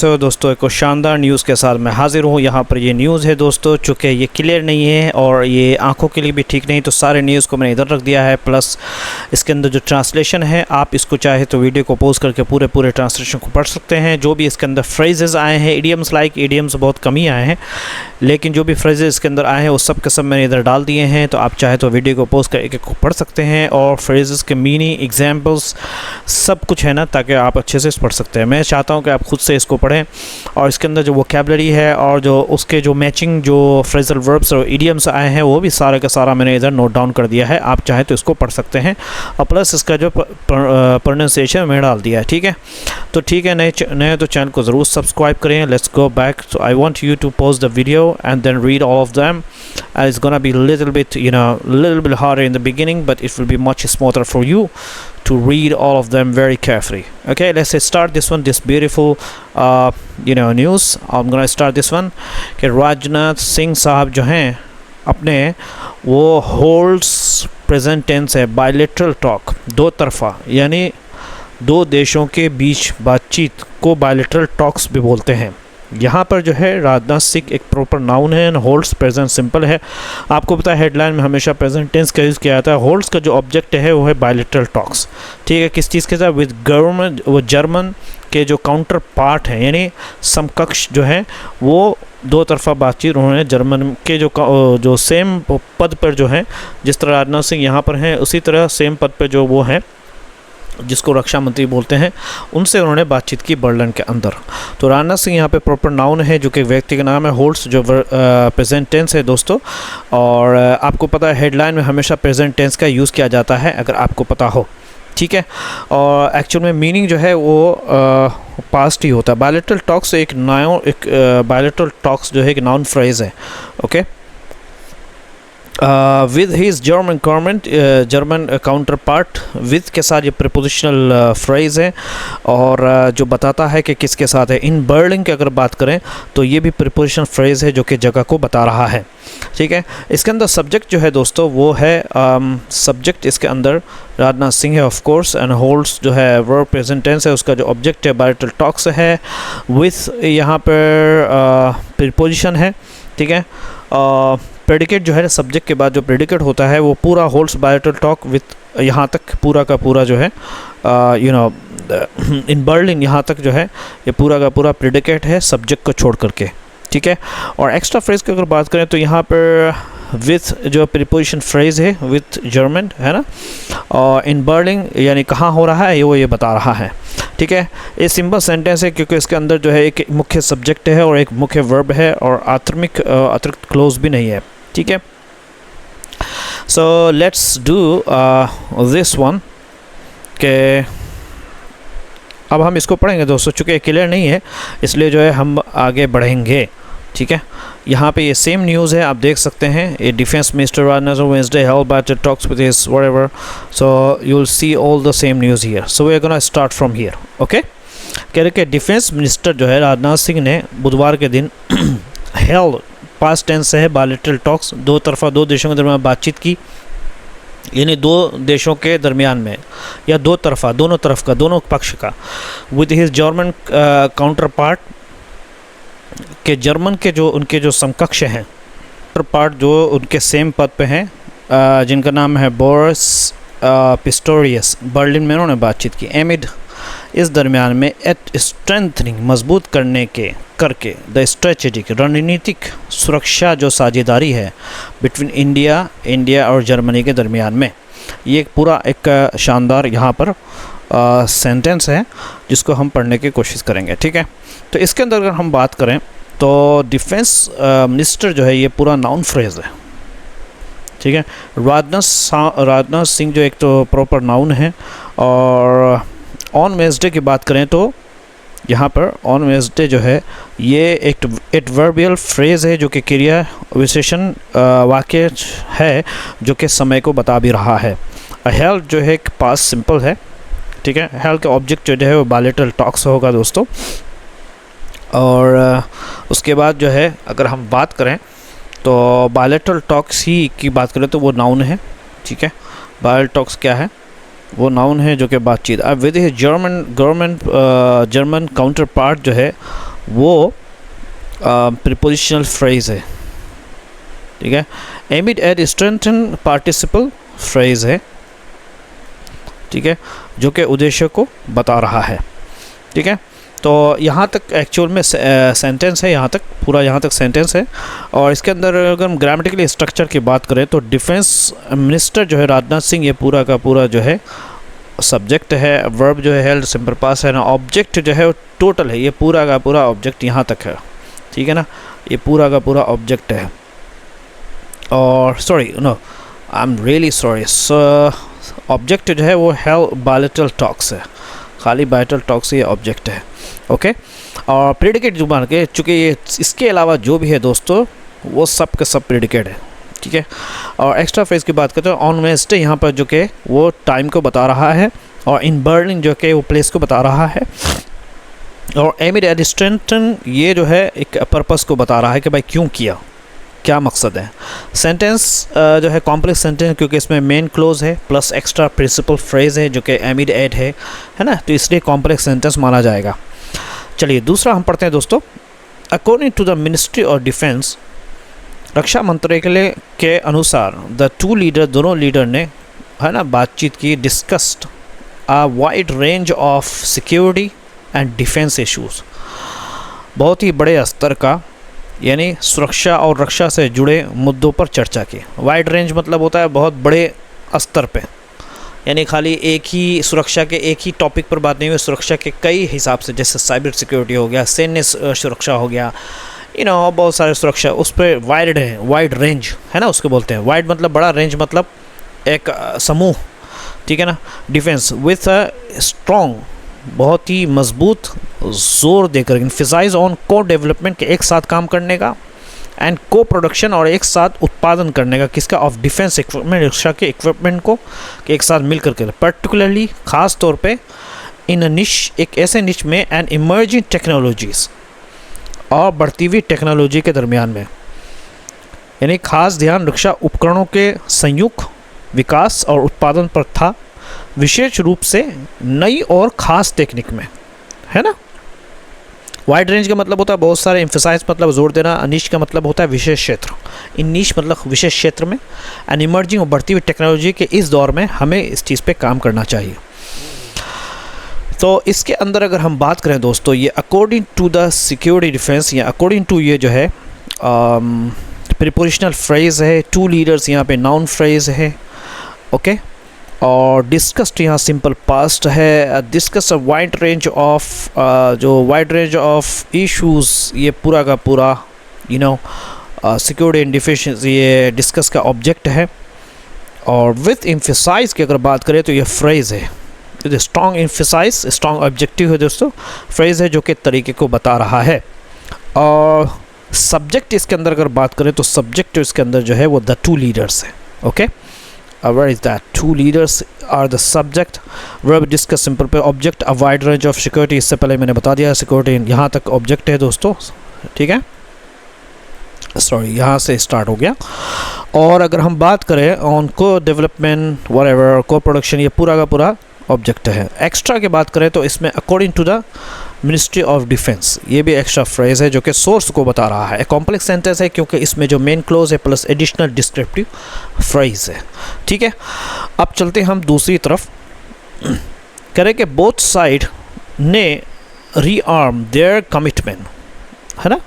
तो दोस्तों एक शानदार न्यूज़ के साथ मैं हाज़िर हूँ। यहाँ पर ये न्यूज़ है दोस्तों, चूँकि ये क्लियर नहीं है और ये आंखों के लिए भी ठीक नहीं, तो सारे न्यूज़ को मैंने इधर रख दिया है। प्लस इसके अंदर जो ट्रांसलेशन है, आप इसको चाहे तो वीडियो को पॉज करके पूरे ट्रांसलेशन को पढ़ सकते हैं। जो भी इसके अंदर फ्रेजेस आए हैं, इडियम्स बहुत कम ही आए हैं, लेकिन जो भी फ्रेजेस इसके अंदर आए हैं वो सब के सब मैंने इधर डाल दिए हैं। तो आप चाहे तो वीडियो को पॉज कर एक को पढ़ सकते हैं और फ्रेजेस के मीनिंग, एग्जाम्पल्स सब कुछ है ना, ताकि आप अच्छे से पढ़ सकते हैं। मैं चाहता हूँ कि आप खुद से इसको पढ़ें और इसके अंदर जो वोकैबुलरी है और जो उसके जो मैचिंग जो फ्रेजल वर्ब्स और इडियम्स आए हैं वो भी सारा का सारा मैंने इधर नोट डाउन कर दिया है। आप चाहे तो इसको पढ़ सकते हैं और प्लस इसका जो प्रोनाउंसिएशन मैंने डाल दिया है। ठीक है, तो ठीक है, नए तो चैनल को ज़रूर सब्सक्राइब करें। Let's go back. So I want you to pause the video and then read all of them. It's gonna be little bit harder in the beginning, but it will be much smoother for you to read all of them very carefully. Okay, let's start this one, this beautiful news. I'm gonna start this one कि राजनाथ सिंह साहब जो हैं अपने वो holds present tense है bilateral talk, दो तरफा यानी दो देशों के बीच बातचीत को बायलेटरल टॉक्स भी बोलते हैं। यहाँ पर जो है राजनाथ सिंह एक प्रॉपर नाउन है, होल्ड्स प्रेजेंट सिंपल है। आपको पता है हेडलाइन में हमेशा प्रेजेंट टेंस का यूज़ किया जाता है। होल्ड्स का जो ऑब्जेक्ट है वो है बायलेटरल टॉक्स। ठीक है, किस चीज़ के साथ? विद गवर्नमेंट, वो जर्मन के जो काउंटर पार्ट हैं यानी समकक्ष जो है वो दो तरफा बातचीत उन्होंने जर्मन के जो सेम पद पर जो है, जिस तरह राजनाथ सिंह यहाँ पर हैं उसी तरह सेम पद पर जो वो हैं जिसको रक्षा मंत्री बोलते हैं, उनसे उन्होंने बातचीत की बर्लिन के अंदर। तो राजनाथ सिंह यहाँ पे प्रॉपर नाउन है जो कि व्यक्ति का नाम है। होल्ड्स जो प्रेजेंट टेंस है दोस्तों, और आपको पता है हेडलाइन में हमेशा प्रेजेंट टेंस का यूज़ किया जाता है, अगर आपको पता हो। ठीक है, और एक्चुअल में मीनिंग जो है वो पास्ट ही होता है। बायलेटरल टॉक्स बायलेटरल टॉक्स जो है एक नाउन फ्रेज है। Okay, with his German government, German counter part, with के साथ ये प्रीपोजिशनल फ्रेज है और जो बताता है कि किसके साथ है। इन बर्लिन की अगर बात करें तो ये भी प्रीपोजिशनल फ्रेज है जो कि जगह को बता रहा है। ठीक है, इसके अंदर सब्जेक्ट जो है दोस्तों वो है सब्जेक्ट इसके अंदर राजनाथ सिंह है ऑफ कोर्स, एंड होल्ड्स जो है वर्ब प्रेजेंट टेंस है, उसका जो ऑब्जेक्ट है बायलेटरल टॉक्स है। विथ यहाँ पर प्रीपोजिशन है। ठीक है, प्रेडिकेट जो है सब्जेक्ट के बाद जो प्रेडिकेट होता है वो पूरा होल्ड्स बायलेटरल टॉक विथ यहाँ तक पूरा का पूरा जो है इन बर्लिन यहाँ तक जो है ये पूरा का पूरा प्रेडिकेट है सब्जेक्ट को छोड़ करके। ठीक है, और एक्स्ट्रा फ्रेज की अगर बात करें तो यहाँ पर विथ जो प्रीपोजिशन फ्रेज है विथ जर्मन है ना, और इन बर्लिन यानी कहाँ हो रहा है ये बता रहा है। ठीक है, ये सिंपल सेंटेंस है क्योंकि इसके अंदर जो है एक मुख्य सब्जेक्ट है और एक मुख्य वर्ब है और अतिरिक्त क्लोज भी नहीं है। ठीक है, so let's do this one के अब हम इसको पढ़ेंगे दोस्तों, चूँकि क्लियर नहीं है इसलिए जो है हम आगे बढ़ेंगे। ठीक है, यहाँ पे ये सेम न्यूज़ है, आप देख सकते हैं। ये defence minister Rajnath Wednesday held bilateral talks with his whatever, so you will see all the same news here. So we are gonna start from here. Okay, कह रहे कि डिफेंस मिनिस्टर जो है राजनाथ सिंह ने बुधवार के दिन हेल्ड पास्ट टेंस से है बायलेटरल टॉक्स, दो तरफा दो देशों के दरमियान बातचीत की, यानी दो देशों के दरमियान में या दो तरफा दोनों तरफ का दोनों पक्ष का, with his German counter part के जर्मन के जो उनके जो समकक्ष हैं पार्ट जो उनके सेम पद पे हैं, जिनका नाम है बोरिस पिस्टोरियस। बर्लिन में उन्होंने बातचीत की। एमिड इस दरमियान में एट स्ट्रेंथनिंग मजबूत करके द स्ट्रेटेजिक रणनीतिक सुरक्षा जो साझेदारी है बिटवीन इंडिया और जर्मनी के दरमियान में, ये पूरा एक शानदार यहाँ पर सेंटेंस है जिसको हम पढ़ने की कोशिश करेंगे। ठीक है, तो इसके अंदर अगर हम बात करें तो डिफेंस मिनिस्टर जो है ये पूरा नाउन फ्रेज है। ठीक है, राजनाथ सिंह जो एक तो प्रॉपर नाउन है, और ऑन वेंसडे की बात करें तो यहाँ पर ऑन वेंसडे जो है ये एक एडवर्बियल फ्रेज है जो कि क्रिया विशेषण वाक्य है जो कि समय को बता भी रहा है। हेल्ड जो है एक पास्ट सिंपल है। ठीक है, हेल्ड का ऑब्जेक्ट जो है वो बायलेटरल टॉक्स होगा दोस्तों, और उसके बाद जो है अगर हम बात करें तो बायलेटरल टॉक्स ही की बात करें तो वो नाउन है। ठीक है, बायलेटरल टॉक्स क्या है? वो नाउन है जो कि बातचीत। अब विद जर्मन काउंटर पार्ट जो है वो प्रीपोजिशनल फ्रेज है, ठीक है। Aimed at strengthen participle phrase है, ठीक है, जो कि उद्देश्य को बता रहा है, ठीक है। तो यहाँ तक एक्चुअल में सेंटेंस है, यहाँ तक पूरा यहाँ तक सेंटेंस है। और इसके अंदर अगर हम ग्रामेटिकली स्ट्रक्चर की बात करें तो डिफेंस मिनिस्टर जो है राजनाथ सिंह, ये पूरा का पूरा जो है सब्जेक्ट है, वर्ब जो है हेल्ड सिंपल पास है ना, ऑब्जेक्ट जो है वो टोटल है, ये पूरा का पूरा ऑब्जेक्ट यहाँ तक है, ठीक है ना, ये पूरा का पूरा ऑब्जेक्ट है। और sorry no I am really sorry, object जो है वो हेल्ड बायलैटरल टॉक्स है, खाली बायलैटरल टॉक्स ये ऑब्जेक्ट है, ओके। और प्रेडिकेट जो मान के चूँकि ये इसके अलावा जो भी है दोस्तों वो सब के सब प्रेडिकेट है, ठीक है। और एक्स्ट्रा फ्रेज की बात करते हैं, ऑन वेडनेसडे यहाँ पर जो कि वो टाइम को बता रहा है, और इन बर्लिन जो कि वो प्लेस को बता रहा है, और एमिड एट स्ट्रेंथन ये जो है एक पर्पस को बता रहा है कि भाई क्यों किया, क्या मकसद है। सेंटेंस जो है कॉम्प्लेक्स सेंटेंस, क्योंकि इसमें मेन क्लोज है प्लस एक्स्ट्रा प्रिंसिपल फ्रेज है जो कि एमिड एट है ना, तो इसलिए कॉम्प्लेक्स सेंटेंस माना जाएगा। चलिए दूसरा हम पढ़ते हैं दोस्तों। According to the ministry of defence, रक्षा मंत्रालय के अनुसार द टू लीडर, दोनों लीडर ने है ना बातचीत की, discussed a wide range of security and defence issues, बहुत ही बड़े स्तर का यानी सुरक्षा और रक्षा से जुड़े मुद्दों पर चर्चा की। वाइड रेंज मतलब होता है बहुत बड़े स्तर पे, यानी खाली एक ही सुरक्षा के एक ही टॉपिक पर बात नहीं हुई, सुरक्षा के कई हिसाब से, जैसे साइबर सिक्योरिटी हो गया, सैन्य सुरक्षा हो गया, बहुत सारे सुरक्षा, उस पर वाइड है, वाइड रेंज है ना उसको बोलते हैं। वाइड मतलब बड़ा, रेंज मतलब एक समूह, ठीक है ना। डिफेंस विथ अ स्ट्रॉन्ग, बहुत ही मजबूत जोर देकर, इन्फिसाइज ऑन को डेवलपमेंट के एक साथ काम करने का, एंड को प्रोडक्शन और एक साथ उत्पादन करने का, किसका, ऑफ डिफेंस इक्विपमेंट, रक्षा के इक्विपमेंट को कि एक साथ मिल करके, पर्टिकुलरली खास तौर पे इन निश, एक ऐसे निश में, एंड इमर्जिंग टेक्नोलॉजीज़, और बढ़ती हुई टेक्नोलॉजी के दरमियान में, यानी खास ध्यान रक्षा उपकरणों के संयुक्त विकास और उत्पादन पर था, विशेष रूप से नई और ख़ास टेक्निक में, है ना। वाइड रेंज का मतलब होता है बहुत सारे, एम्फसाइज मतलब जोर देना, निश का मतलब होता है विशेष क्षेत्र, इन निश मतलब विशेष क्षेत्र में, एंड इमर्जिंग और बढ़ती हुई टेक्नोलॉजी के इस दौर में हमें इस चीज़ पे काम करना चाहिए। तो इसके अंदर अगर हम बात करें दोस्तों, ये according to the security defence, या अकॉर्डिंग टू ये जो है प्रीपोजिशनल फ्रेज है, टू लीडर्स यहाँ पे नाउन फ्रेज है, ओके। और डिस्कस्ड यहाँ सिंपल पास्ट है, discuss a wide range of, जो वाइड रेंज ऑफ इश्यूज़, ये पूरा का पूरा सिक्योरिटी एंड डिफेंस ये डिस्कस का ऑब्जेक्ट है। और विथ एम्फसाइज की अगर बात करें तो ये फ्रेज है, स्ट्रॉन्ग एम्फसाइज, स्ट्रॉन्ग ऑब्जेक्टिव है दोस्तों, फ्रेज है जो कि तरीके को बता रहा है। और सब्जेक्ट इसके अंदर अगर बात करें तो सब्जेक्ट इसके अंदर जो है वो द टू लीडर्स है, okay. Where is that? Two leaders are the subject. Verb discuss simple पे object a wide range of security, इससे पहले मैंने बता दिया security यहाँ तक object है दोस्तों, ठीक है। सॉरी यहाँ से स्टार्ट हो गया। और अगर हम बात करें ऑन को डेवलपमेंट whatever, को प्रोडक्शन, ये पूरा का पूरा ऑब्जेक्ट है। एक्स्ट्रा की बात करें तो इसमें according to the ministry of defence, ये भी एक्स्ट्रा फ्रेज है जो कि सोर्स को बता रहा है। कॉम्प्लेक्स सेंटेंस है क्योंकि इसमें जो मेन क्लोज है प्लस एडिशनल डिस्क्रिप्टिव फ्रेज है, ठीक है। अब चलते हम दूसरी तरफ, करें कि बोथ साइड ने रीआर्म देयर कमिटमेंट, है ना।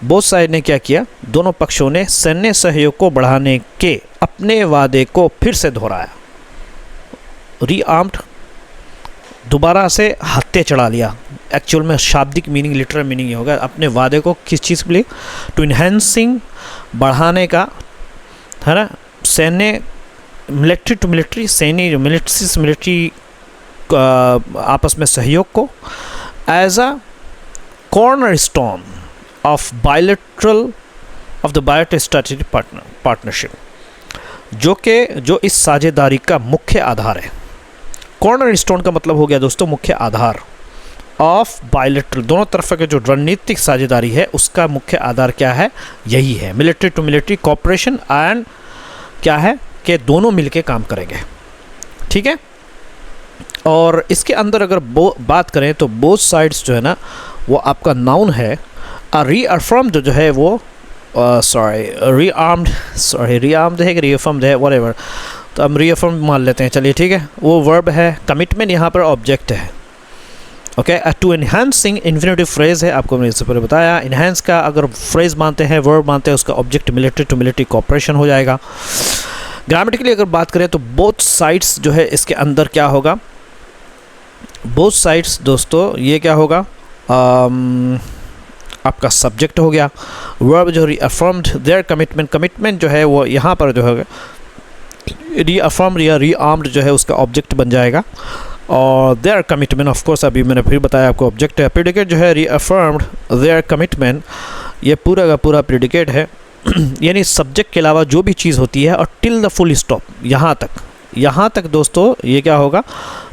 बोथ साइड ने क्या किया, दोनों पक्षों ने सैन्य सहयोग को बढ़ाने के अपने वादे को फिर से दोहराया। रीआर्म्ड दोबारा से हत्थे चढ़ा लिया, एक्चुअल में शाब्दिक मीनिंग, लिटरल मीनिंग ये होगा, अपने वादे को किस चीज़ के लिए, टू इन्हेंसिंग, बढ़ाने का, है ना, सैन्य, मिलिट्री टू मिलिट्री, सैन्य मिलिट्री से मिलिट्री आपस में सहयोग को, as a corner stone of the bilateral strategic partnership, जो इस साझेदारी का मुख्य आधार है। कॉर्नर स्टोन का मतलब हो गया दोस्तों मुख्य आधार, ऑफ बायलैटरल, दोनों तरफ के जो रणनीतिक साझेदारी है उसका मुख्य आधार क्या है, यही है, military to military cooperation, and क्या है कि दोनों मिलके काम करेंगे, ठीक है। और इसके अंदर अगर बात करें तो बोथ साइड्स जो है ना वो आपका नाउन है। रीअफर्म्ड जो है वो रीआर्म्ड है कि रीअफर्म्ड है, व्हाटएवर, तो हम रीअफर्म मान लेते हैं, चलिए ठीक है। वो वर्ब है। कमिटमेंट यहाँ पर ऑब्जेक्ट है। Okay, to enhancing infinitive phrase है, आपको मैंने इससे पहले बताया। इन्हांस का अगर फ्रेज मानते हैं, वर्ब मानते हैं, उसका object military to military cooperation हो जाएगा। ग्रामेटिकली अगर बात करें तो बोथ साइड्स जो है इसके अंदर क्या होगा, बोथ साइड्स दोस्तों ये क्या होगा, आपका सब्जेक्ट हो गया। वर्ब जो रीअफर्म्ड देयर कमिटमेंट, कमिटमेंट जो है वो यहाँ पर जो है रीअफर्म्ड या रीआर्म्ड जो है उसका ऑब्जेक्ट बन जाएगा। और देयर कमिटमेंट ऑफ कोर्स अभी मैंने फिर बताया आपको ऑब्जेक्ट है। प्रेडिकेट जो है रीअफर्म्ड देयर कमिटमेंट, ये पूरा का पूरा प्रेडिकेट है। यानी सब्जेक्ट के अलावा जो भी चीज़ होती है और टिल द फुल स्टॉप, यहाँ तक दोस्तों ये क्या होगा,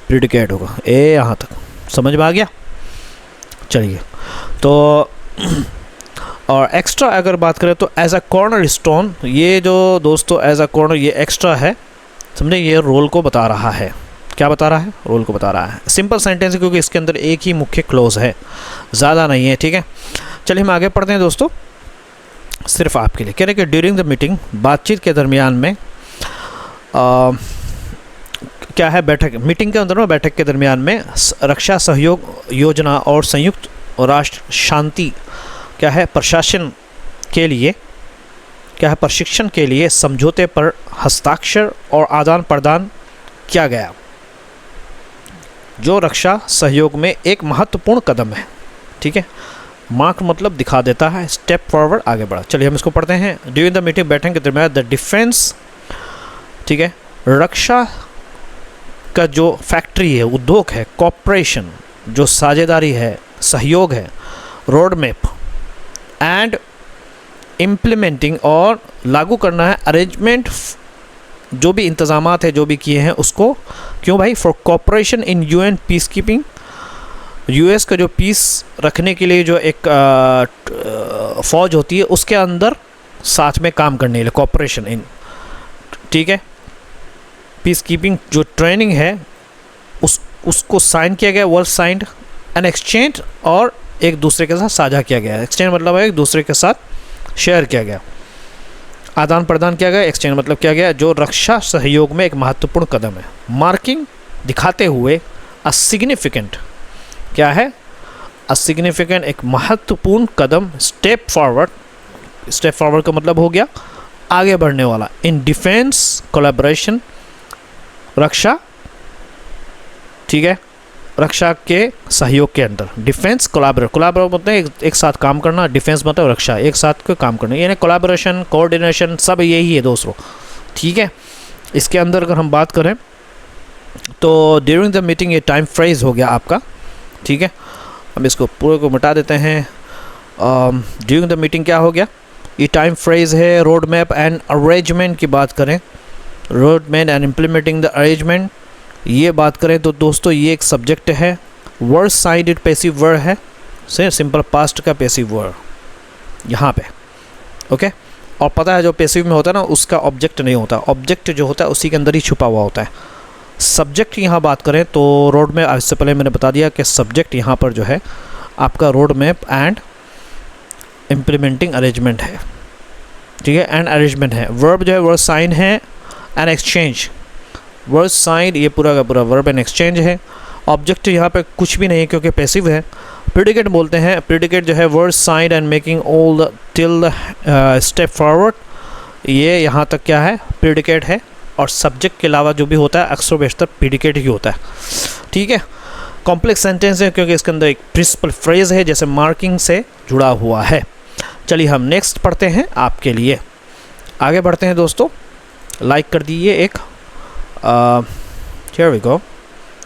प्रेडिकेट होगा। यहाँ तक समझ में आ गया। चलिए, तो और एक्स्ट्रा अगर बात करें तो एज अ कॉर्नर स्टोन, ये जो दोस्तों एज अ कॉर्नर ये एक्स्ट्रा है, समझे, ये रोल को बता रहा है। क्या बता रहा है, रोल को बता रहा है। सिंपल सेंटेंस है क्योंकि इसके अंदर एक ही मुख्य क्लोज है, ज़्यादा नहीं है, ठीक है। चलिए हम आगे पढ़ते हैं दोस्तों, सिर्फ आपके लिए कह रहे कि ड्यूरिंग द मीटिंग, बातचीत के दरमियान में क्या है, बैठक, मीटिंग के अंदर में बैठक के दरमियान में रक्षा सहयोग योजना और संयुक्त राष्ट्र शांति क्या है प्रशासन के लिए, क्या है प्रशिक्षण के लिए समझौते पर हस्ताक्षर और आदान प्रदान किया गया, जो रक्षा सहयोग में एक महत्वपूर्ण कदम है, ठीक है। मार्क मतलब दिखा देता है, स्टेप फॉरवर्ड, आगे बढ़ा। चलिए हम इसको पढ़ते हैं। ड्यूरिंग द मीटिंग, बैठक के दरमियान, द डिफेंस, ठीक है, रक्षा का जो फैक्ट्री है, उद्योग है, कॉपरेशन जो साझेदारी है, सहयोग है, रोड मैप एंड इम्प्लीमेंटिंग और लागू करना है, अरेंजमेंट जो भी इंतज़ामात है जो भी किए हैं उसको, क्यों भाई, for cooperation in UN peace keeping, US का जो पीस रखने के लिए जो एक फ़ौज होती है उसके अंदर साथ में काम करने के लिए, कॉपरेशन इन, ठीक है, पीस कीपिंग जो ट्रेनिंग है उसको साइन किया गया, वर्ड साइंड एंड एक्सचेंज, और एक दूसरे के साथ साझा किया गया। एक्सचेंज मतलब है एक दूसरे के साथ शेयर किया गया, आदान प्रदान किया गया। एक्सचेंज मतलब किया गया, जो रक्षा सहयोग में एक महत्वपूर्ण कदम है। मार्किंग दिखाते हुए, अ सिग्निफिकेंट, क्या है, अ सिग्निफिकेंट एक महत्वपूर्ण कदम, स्टेप फॉरवर्ड, स्टेप फॉरवर्ड का मतलब हो गया आगे बढ़ने वाला। इन डिफेंस कोलैबोरेशन, रक्षा, ठीक है, रक्षा के सहयोग के अंदर। डिफेंस कोलैबोरेट, कोलैबोरेट मतलब एक साथ काम करना, डिफेंस मतलब रक्षा, एक साथ का काम करना, यानी कोलैबोरेशन, कोऑर्डिनेशन सब यही है दोस्तों, ठीक है। इसके अंदर अगर हम बात करें तो ड्यूरिंग द मीटिंग ये टाइम फ्रेज हो गया आपका, ठीक है। हम इसको पूरे को मिटा देते हैं। ड्यूरिंग द मीटिंग क्या हो गया, ये टाइम फ्रेज है। रोड मैप एंड अरेंजमेंट की बात करें, road map and implementing the arrangement, ये बात करें तो दोस्तों ये एक सब्जेक्ट है। वर्ड साइडेड पैसिव वर्ड है, से सिंपल पास्ट का पैसिव वर्ड यहाँ पे, ओके। और पता है जो पैसिव में होता है ना उसका ऑब्जेक्ट नहीं होता, ऑब्जेक्ट जो होता है उसी के अंदर ही छुपा हुआ होता है। सब्जेक्ट की यहाँ बात करें तो रोड मैप, इससे पहले मैंने बता दिया कि सब्जेक्ट यहाँ पर जो है आपका road map and implementing arrangement है, ठीक है, एंड अरेंजमेंट है। वर्ब जो है वर्ड साइन है एंड एक्सचेंज, वर्ड साइन ये पूरा का पूरा वर्ब एंड एक्सचेंज है। ऑब्जेक्ट यहाँ पे कुछ भी नहीं है क्योंकि पैसिव है। प्रेडिकेट बोलते हैं, प्रेडिकेट जो है word sign and making all the till the step forward, ये यहाँ तक क्या है, प्रेडिकेट है। और सब्जेक्ट के अलावा जो भी होता है अक्सर बेशतर प्रेडिकेट ही होता है, ठीक है। कॉम्प्लेक्स सेंटेंस है क्योंकि इसके अंदर एक प्रिंसिपल फ्रेज है जैसे मार्किंग से जुड़ा हुआ है। चलिए हम नेक्स्ट पढ़ते हैं आपके लिए, आगे बढ़ते हैं दोस्तों। लाइक कर दीजिए एक, here we go,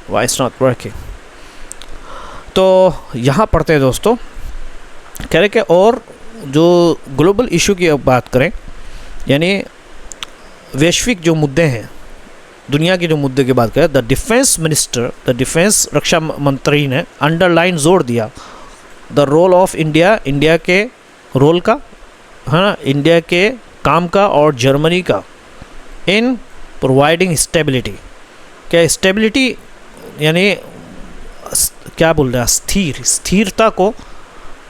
why it's not working। तो यहाँ पढ़ते हैं दोस्तों, कह रहे कि और जो ग्लोबल इशू की अब बात करें, यानी वैश्विक जो मुद्दे हैं, दुनिया के जो मुद्दे की बात करें, the defence minister, the defence रक्षा मंत्री ने अंडरलाइन जोर दिया the role of India, India के रोल का, है ना, इंडिया के काम का और जर्मनी का, इन प्रोवाइडिंग स्टेबिलिटी। क्या स्टेबिलिटी यानी क्या बोल रहे हैं, स्थिरता को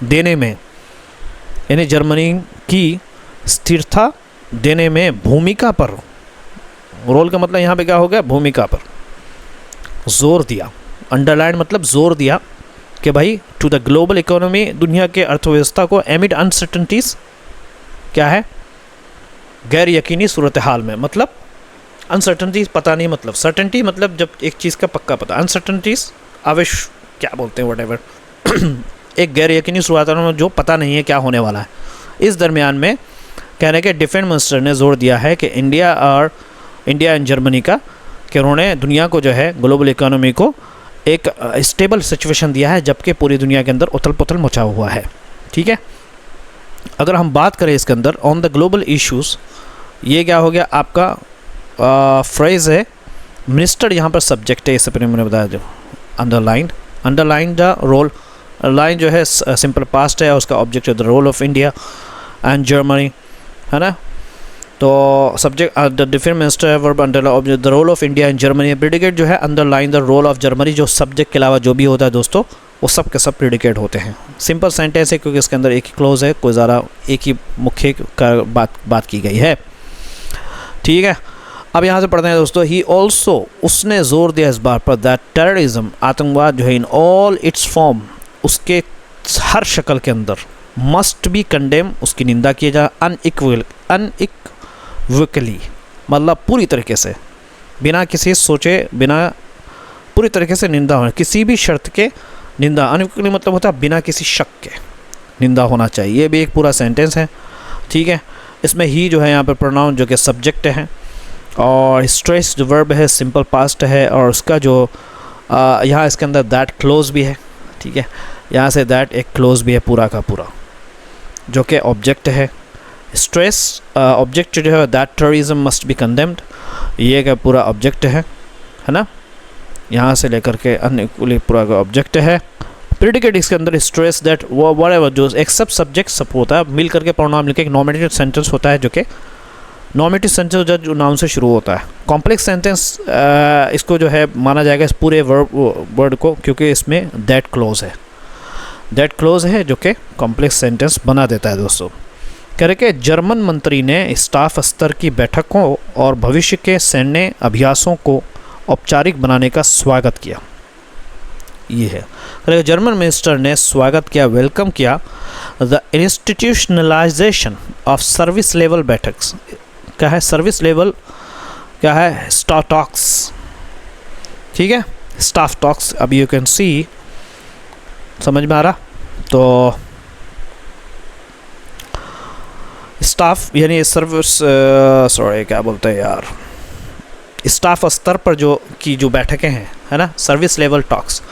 देने में, यानी जर्मनी की स्थिरता देने में भूमिका पर, रोल का मतलब यहाँ पे क्या हो गया, भूमिका पर जोर दिया। अंडरलाइन मतलब जोर दिया कि भाई टू द ग्लोबल इकोनॉमी, दुनिया के अर्थव्यवस्था को, एमिड अनसर्टनिटीज़ क्या है, गैर यकीनी सूरत हाल में, मतलब अनसर्टनिटीज़ पता नहीं, मतलब सर्टनिटी मतलब जब एक चीज़ का पक्का पता, अनसर्टनिटीज़ आवेश क्या बोलते हैं व्हाटएवर एक गैर यकीनी सूरत हाल में जो पता नहीं है क्या होने वाला है। इस दरमियान में कहने के डिफेंस मिनिस्टर ने जोर दिया है कि इंडिया एंड जर्मनी का, कि उन्होंने दुनिया को जो है ग्लोबल इकोनॉमी को एक स्टेबल सिचुएशन दिया है, जबकि पूरी दुनिया के अंदर उथल पुथल मचा हुआ है। ठीक है, अगर हम बात करें इसके अंदर ऑन द ग्लोबल इश्यूज़, ये क्या हो गया आपका फ्रेज़ है, मिनिस्टर यहाँ पर सब्जेक्ट है, इससे पहले मैंने बताया जो अंडरलाइन द रोल, लाइन जो है सिंपल पास्ट है, उसका ऑब्जेक्ट है the role of India and Germany, है ना। तो subject the defence minister verb under the role of India and Germany, predicate जो है underline the role of Germany, जो सब्जेक्ट के अलावा जो भी होता है दोस्तों वो सब के सब प्रेडिकेट होते हैं। सिंपल सेंटेंस है क्योंकि इसके अंदर एक ही क्लोज है, कोई ज़्यादा एक ही मुख्य का बात की गई है। ठीक है, अब यहाँ से पढ़ते हैं दोस्तों, ही ऑल्सो, उसने जोर दिया इस बात पर दैट टेररिज्म, आतंकवाद जो है इन ऑल इट्स फॉर्म, उसके हर शक्ल के अंदर, मस्ट बी कंडेम, उसकी निंदा की जाए, अनइक्विकली मतलब पूरी तरीके से, बिना किसी सोचे, बिना पूरी तरीके से निंदा होना, किसी भी शर्त के निंदा, अनइक्विकली मतलब होता है बिना किसी शक के निंदा होना चाहिए। ये भी एक पूरा सेंटेंस है। ठीक है, इसमें ही जो है यहाँ पर प्रोनाउन जो कि सब्जेक्ट है, और स्ट्रेस जो वर्ब है सिंपल पास्ट है, और उसका जो यहाँ इसके अंदर दैट क्लोज भी है। ठीक है, यहाँ से दैट एक क्लोज भी है पूरा का पूरा, जो कि ऑब्जेक्ट है। स्ट्रेस ऑब्जेक्ट जो है that terrorism must be condemned, ये का पूरा ऑब्जेक्ट है ना, यहाँ से लेकर के अनइक्वली पूरा का ऑब्जेक्ट है। प्रेडिकेट इसके अंदर स्ट्रेस दैट व्हाटएवर, जो एक्सेप्ट सब्जेक्ट सब होता है, मिल करके प्रोनाउन मिलकर एक नॉमिनेटेड सेंटेंस होता है, जो कि नॉमिनेटिव सेंटेंस जो नाउन से शुरू होता है। कॉम्प्लेक्स सेंटेंस इसको जो है माना जाएगा इस पूरे वर्ड को, क्योंकि इसमें दैट क्लोज है, दैट क्लोज है जो कि कॉम्प्लेक्स सेंटेंस बना देता है दोस्तों। कह रहे कि जर्मन मंत्री ने स्टाफ स्तर की बैठकों और भविष्य के सैन्य अभ्यासों को औपचारिक बनाने का स्वागत किया। ये है, कह रहे जर्मन मिनिस्टर ने स्वागत किया, वेलकम किया the institutionalisation of service level बैठक्स। क्या है सर्विस लेवल, क्या है स्टाफ टॉक्स। ठीक है, स्टाफ टॉक्स, अब यू कैन सी, समझ में आ रहा। तो स्टाफ यानी सर्विस, सॉरी क्या बोलते हैं यार, स्टाफ स्तर पर जो बैठकें हैं, है ना, सर्विस लेवल टॉक्स,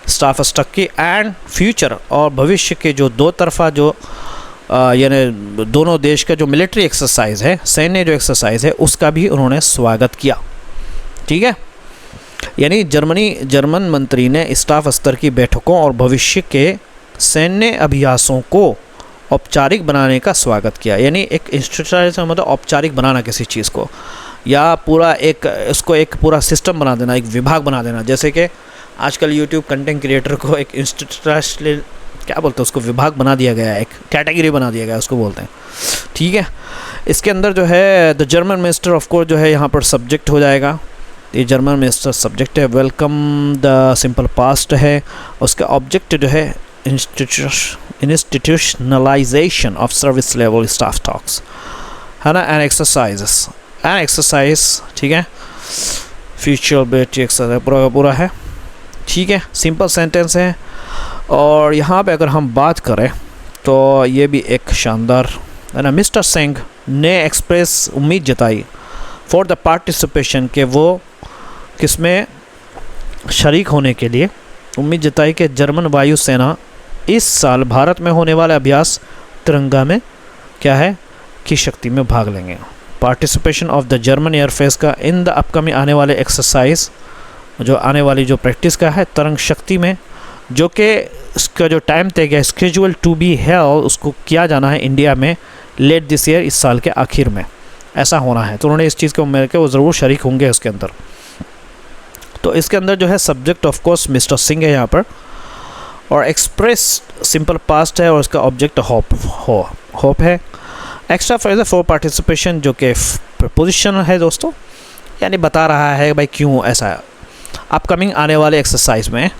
स्टाफ स्तर की, एंड फ्यूचर और भविष्य के जो दो तरफा जो यानी दोनों देश का जो मिलिट्री एक्सरसाइज है, सैन्य जो एक्सरसाइज है, उसका भी उन्होंने स्वागत किया। ठीक है, यानी जर्मन मंत्री ने स्टाफ स्तर की बैठकों और भविष्य के सैन्य अभ्यासों को औपचारिक बनाने का स्वागत किया। यानी एक इंस्टीट्यूशनलाइज मतलब औपचारिक बनाना किसी चीज़ को, या पूरा एक उसको एक पूरा सिस्टम बना देना, एक विभाग बना देना। जैसे कि आजकल यूट्यूब कंटेंट क्रिएटर को एक इंस्टीट्यूशनल क्या बोलते हैं उसको, विभाग बना दिया गया है, एक कैटेगरी बना दिया गया है, उसको बोलते हैं। ठीक है, इसके अंदर जो है the German minister of course जो है यहाँ पर सब्जेक्ट हो जाएगा, ये जर्मन मिनिस्टर सब्जेक्ट है। वेलकम द सिंपल पास्ट है, उसका ऑब्जेक्ट जो है institutionalisation of service level staff talks, है ना, एंड एक्सरसाइज। ठीक है, फ्यूचर बेटी एक्सरसाइज पूरा का पूरा है। ठीक है, सिंपल सेंटेंस है। और यहाँ पे अगर हम बात करें तो ये भी एक शानदार है ना, मिस्टर सिंह ने एक्सप्रेस उम्मीद जताई फॉर द पार्टिसिपेशन, के वो किसमें शरीक होने के लिए उम्मीद जताई कि जर्मन वायुसेना इस साल भारत में होने वाले अभ्यास तिरंगा में क्या है की शक्ति में भाग लेंगे। Participation of the German air force का इन द अपकमिंग आने वाले एक्सरसाइज, जो आने वाली जो प्रैक्टिस का है तरंग शक्ति में, जो कि इसका जो टाइम तय गया स्केड्यूल टू बी हेल्ड, उसको किया जाना है इंडिया में लेट दिस ईयर, इस साल के आखिर में ऐसा होना है। तो उन्होंने इस चीज़ को उम्मीद कि वो ज़रूर शरीक होंगे इसके अंदर। तो इसके अंदर जो है subject of course mister Singh है यहाँ पर, और एक्सप्रेस सिंपल पास्ट है और उसका ऑब्जेक्ट होप है। एक्स्ट्रा फ्रेजर फॉर पार्टिसिपेशन जो कि प्रपोजिशन है दोस्तों, यानी बता रहा है भाई क्यों ऐसा है। अपकमिंग आने वाले एक्सरसाइज में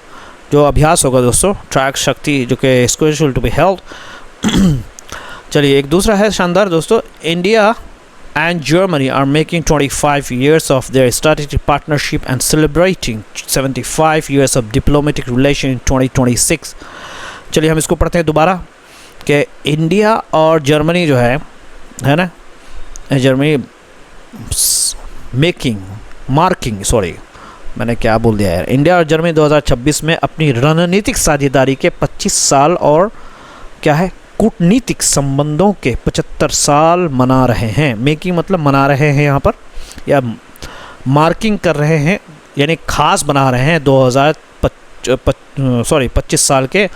जो अभ्यास होगा दोस्तों, ट्रैक शक्ति जो कि स्केड्यूल टू बी हेल्ड। चलिए एक दूसरा है शानदार दोस्तों, India and Germany are making 25 years of their strategic partnership and celebrating 75 years of diplomatic relation in 2026। चलिए हम इसको पढ़ते हैं दोबारा कि इंडिया और जर्मनी जो है ना, जर्मनी मैंने क्या बोल दिया यार। इंडिया और जर्मनी 2026 में अपनी रणनीतिक साझेदारी के 25 साल और क्या है कूटनीतिक संबंधों के 75 साल मना रहे हैं। मेकिंग मतलब मना रहे हैं यहाँ पर, या मार्किंग कर रहे हैं, यानी खास बना रहे हैं 25 साल के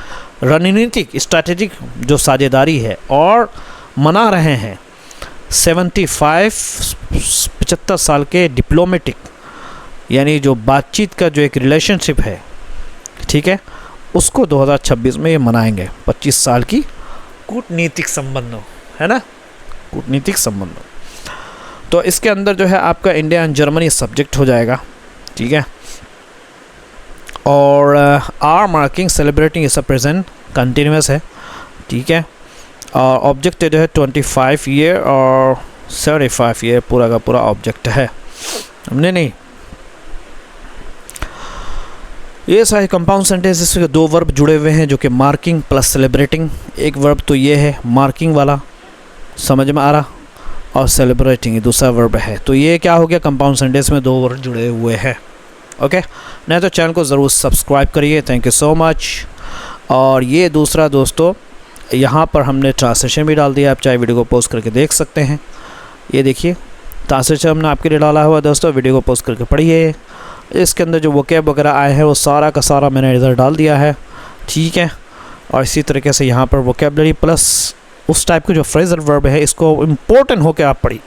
रणनीतिक स्ट्रैटेजिक जो साझेदारी है, और मना रहे हैं 75 साल के डिप्लोमेटिक, यानी जो बातचीत का जो एक रिलेशनशिप है, ठीक है, उसको 2026 में ये मनाएंगे। 25 साल की कूटनीतिक संबंधों, है ना, कूटनीतिक संबंधों। तो इसके अंदर जो है आपका इंडिया एंड जर्मनी सब्जेक्ट हो जाएगा, ठीक है। और आर मार्किंग सेलिब्रेटिंग इस प्रेजेंट कंटिन्यूस है, ठीक है। और ऑब्जेक्ट जो है 25 ईयर और 75 ईयर पूरा का पूरा ऑब्जेक्ट है। हमने नहीं, ये सारे कंपाउंड सेंटेंस, इसमें 2 वर्ब जुड़े हुए हैं जो कि मार्किंग प्लस सेलिब्रेटिंग। एक वर्ब तो ये है मार्किंग वाला, समझ में आ रहा, और सेलिब्रेटिंग दूसरा वर्ब है। तो ये क्या हो गया, कंपाउंड सेंटेंस में 2 वर्ब जुड़े हुए हैं। ओके, नहीं तो चैनल को ज़रूर सब्सक्राइब करिए। Thank you so much. और ये दूसरा दोस्तों, यहाँ पर हमने ट्रांसलेशन भी डाल दिया, आप चाहे वीडियो को पोस्ट करके देख सकते हैं। ये देखिए ट्रांसलेशन हमने आपके लिए डाला हुआ दोस्तों, वीडियो को पोस्ट करके पढ़िए। इसके अंदर जो वोकैब वगैरह आए हैं वो सारा का सारा मैंने इधर डाल दिया है, ठीक है। और इसी तरीके से यहाँ पर वोकैबलरी प्लस उस टाइप के जो फ्रेजल वर्ब है, इसको इम्पोर्टेंट होकर आप पढ़िए।